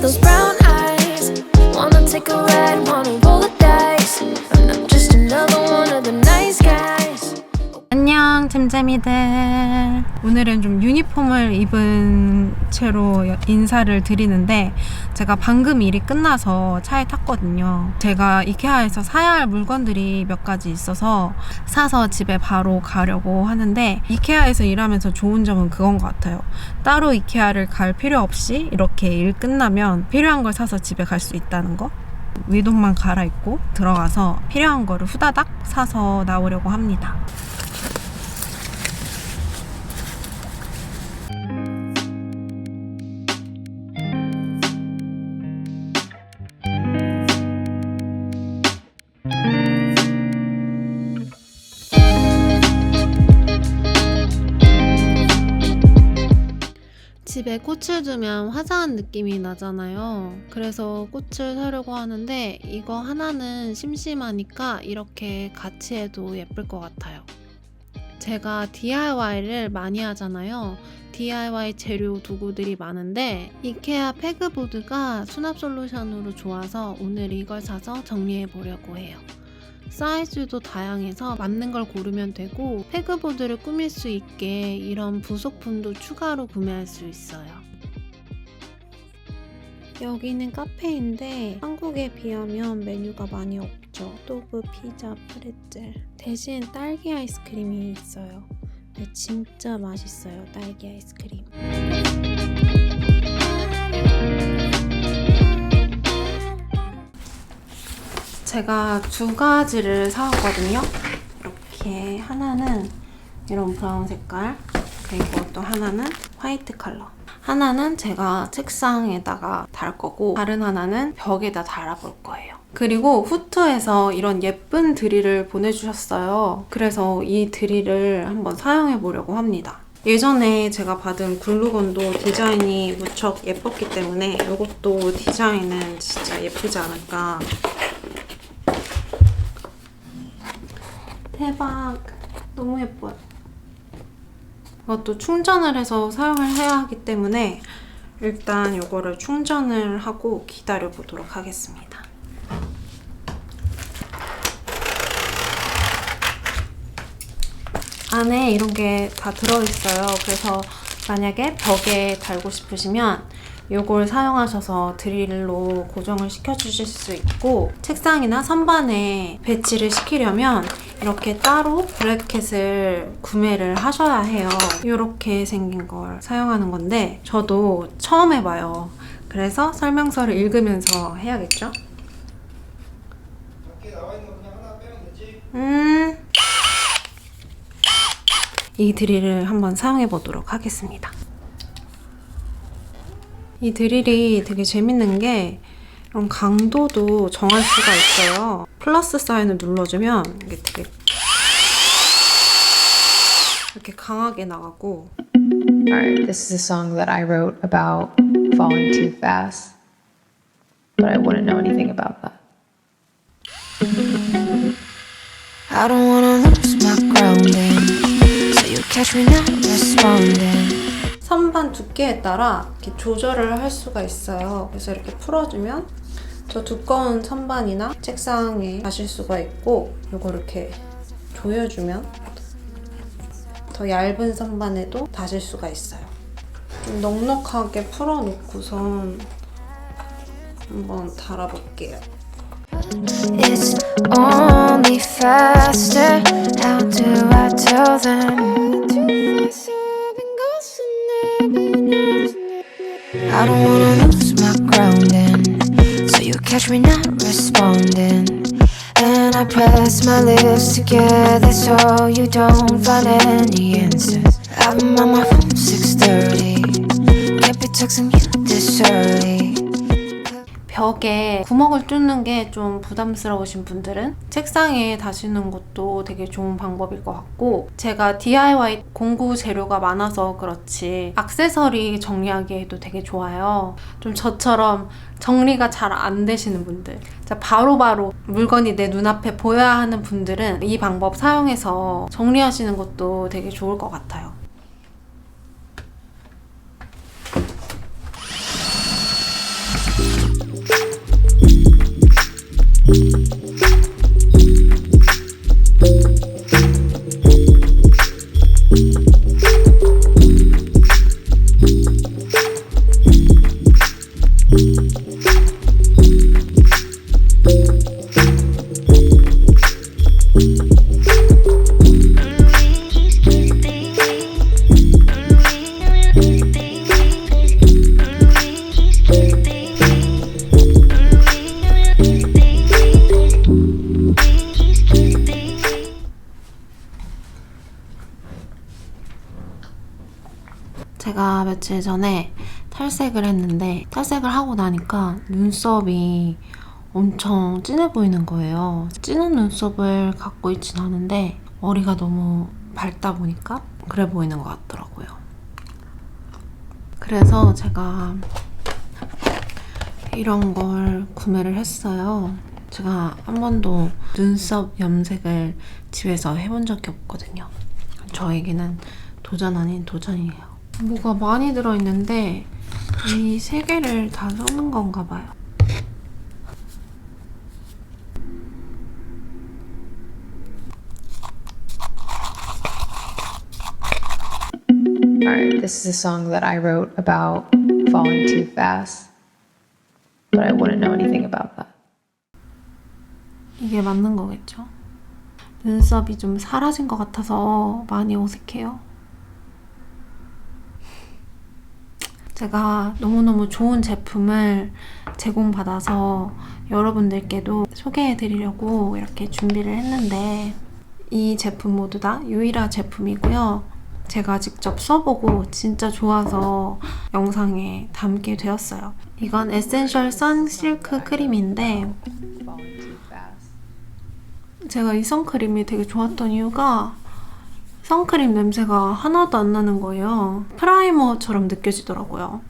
those brown eyes. Wanna take a ride, wanna roll the dice. I'm not just another one of the nice guys. 안녕 잼잼이들. 오늘은 좀 유니폼을 입은 채로 인사를 드리는데 제가 방금 일이 끝나서 차에 탔거든요. 제가 이케아에서 사야 할 물건들이 몇 가지 있어서 사서 집에 바로 가려고 하는데, 이케아에서 일하면서 좋은 점은 그건 것 같아요. 따로 이케아를 갈 필요 없이 이렇게 일 끝나면 필요한 걸 사서 집에 갈 수 있다는 거. 위독만 갈아입고 들어가서 필요한 거를 후다닥 사서 나오려고 합니다. 집에 꽃을 두면 화사한 느낌이 나잖아요. 그래서 꽃을 사려고 하는데 이거 하나는 심심하니까 이렇게 같이 해도 예쁠 것 같아요. 제가 DIY를 많이 하잖아요. DIY 재료 도구들이 많은데 이케아 페그보드가 수납 솔루션으로 좋아서 오늘 이걸 사서 정리해 보려고 해요. 사이즈도 다양해서 맞는 걸 고르면 되고, 페그보드를 꾸밀 수 있게 이런 부속품도 추가로 구매할 수 있어요. 여기는 카페인데 한국에 비하면 메뉴가 많이 없죠. 또그 피자, 프레첼 대신 딸기 아이스크림이 있어요. 근데 진짜 맛있어요, 딸기 아이스크림. 제가 두 가지를 사왔거든요. 이렇게 하나는 이런 브라운 색깔, 그리고 또 하나는 화이트 컬러. 하나는 제가 책상에다가 달 거고, 다른 하나는 벽에다 달아볼 거예요. 그리고 후트에서 이런 예쁜 드릴을 보내주셨어요. 그래서 이 드릴을 한번 사용해 보려고 합니다. 예전에 제가 받은 글루건도 디자인이 무척 예뻤기 때문에 이것도 디자인은 진짜 예쁘지 않을까. 대박! 너무 예뻐요. 이것도 충전을 해서 사용을 해야 하기 때문에 일단 이거를 충전을 하고 기다려 보도록 하겠습니다. 안에 이런 게 다 들어있어요. 그래서 만약에 벽에 달고 싶으시면 이걸 사용하셔서 드릴로 고정을 시켜주실 수 있고, 책상이나 선반에 배치를 시키려면 이렇게 따로 브래켓을 구매를 하셔야 해요. 이렇게 생긴 걸 사용하는 건데 저도 처음 해봐요. 그래서 설명서를 읽으면서 해야겠죠? 밖에 나와 있는 거 그냥 하나 빼면 되지? 이 드릴을 한번 사용해 보도록 하겠습니다. 이 드릴이 되게 재밌는 게 이런 강도도 정할 수가 있어요. 플러스 사인을 눌러주면 이게 되게 이렇게 강하게 나가고. Alright, this is a song that I wrote about falling too fast, but I wouldn't know anything about that. I don't wanna lose my grounding, so you catch me not responding. 선반 두께에 따라 이렇게 조절을 할 수가 있어요. 그래서 이렇게 풀어주면 더 두꺼운 선반이나 책상에 가실 수가 있고, 이거 이렇게 조여주면 더 얇은 선반에도 다실 수가 있어요. 좀 넉넉하게 풀어놓고선 한번 달아볼게요. It's only faster. How do I tell them? I don't wanna lose my grounding, so you catch me not responding. And I press my lips together so you don't find any answers. I'm on my phone 6:30. Can't be texting you this early. 벽에 구멍을 뚫는 게 좀 부담스러우신 분들은 책상에 다시는 것도 되게 좋은 방법일 것 같고, 제가 DIY 공구 재료가 많아서 그렇지 액세서리 정리하기에도 되게 좋아요. 좀 저처럼 정리가 잘 안 되시는 분들, 바로바로 물건이 내 눈앞에 보여야 하는 분들은 이 방법 사용해서 정리하시는 것도 되게 좋을 것 같아요. 제가 며칠 전에 탈색을 했는데 탈색을 하고 나니까 눈썹이 엄청 진해 보이는 거예요. 진한 눈썹을 갖고 있진 않은데 머리가 너무 밝다 보니까 그래 보이는 것 같더라고요. 그래서 제가 이런 걸 구매를 했어요. 제가 한 번도 눈썹 염색을 집에서 해본 적이 없거든요. 저에게는 도전 아닌 도전이에요. 뭐가 많이 들어있는데 이 세 개를 다 섞는 건가 봐요. Alright, this is a song that I wrote about falling too fast, but I wouldn't know anything about that. 이게 맞는 거겠죠? 눈썹이 좀 사라진 것 같아서 많이 어색해요. 제가 너무너무 좋은 제품을 제공받아서 여러분들께도 소개해드리려고 이렇게 준비를 했는데 이 제품 모두 다 유일한 제품이고요. 제가 직접 써보고 진짜 좋아서 영상에 담게 되었어요. 이건 에센셜 선 실크 크림인데 제가 이 선크림이 되게 좋았던 이유가 선크림 냄새가 하나도 안 나는 거예요. 프라이머처럼 느껴지더라고요.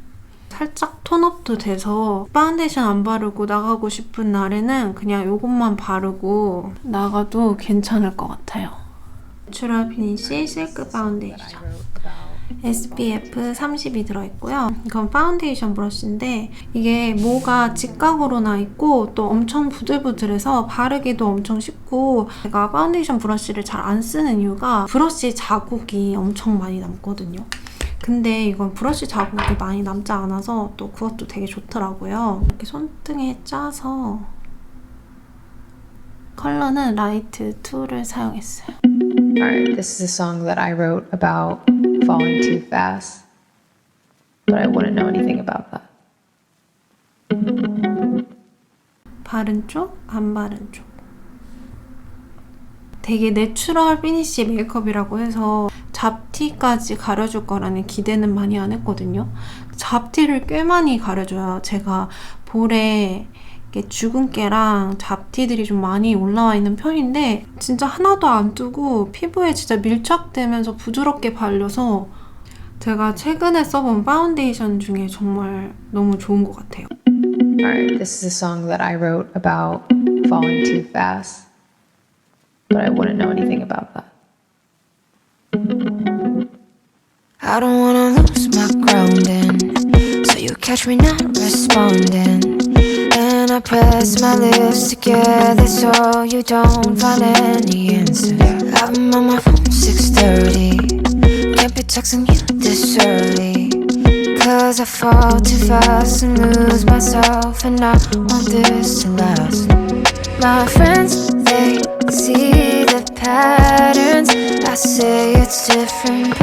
살짝 톤업도 돼서 파운데이션 안 바르고 나가고 싶은 날에는 그냥 이것만 바르고 나가도 괜찮을 것 같아요. 내추럴 피니쉬 실크 파운데이션 SPF 30이 들어있고요. 이건 파운데이션 브러쉬인데 이게 모가 직각으로 나 있고 또 엄청 부들부들해서 바르기도 엄청 쉽고 제가 파운데이션 브러쉬를 잘 안 쓰는 이유가 브러쉬 자국이 엄청 많이 남거든요. 근데 이건 브러쉬 자국이 많이 남지 않아서 또 그것도 되게 좋더라고요. 이렇게 손등에 짜서 컬러는 라이트 2를 사용했어요. Alright, this is a song that I wrote about falling too fast, but I wouldn't know anything about that. 바른 쪽, 안 바른 쪽. 되게 내추럴 피니쉬 메이크업이라고 해서 잡티까지 가려줄 거라는 기대는 많이 안 했거든요. 잡티를 꽤 많이 가려줘요. 제가 볼에 주근깨랑 잡티들이 좀 많이 올라와 있는 편인데 진짜 하나도 안 뜨고 피부에 진짜 밀착되면서 부드럽게 발려서 제가 최근에 써본 파운데이션 중에 정말 너무 좋은 것 같아요. Alright, this is a song that I wrote about falling too fast, but I wouldn't know anything about that. I don't wanna lose my grounding, so you catch me not responding. And I press my lips together so you don't find any answer. I've been on my phone 6:30. Can't be texting you this early, 'cause I fall too fast and lose myself, and I want this to last. My friends, they see the patterns. I say it's different,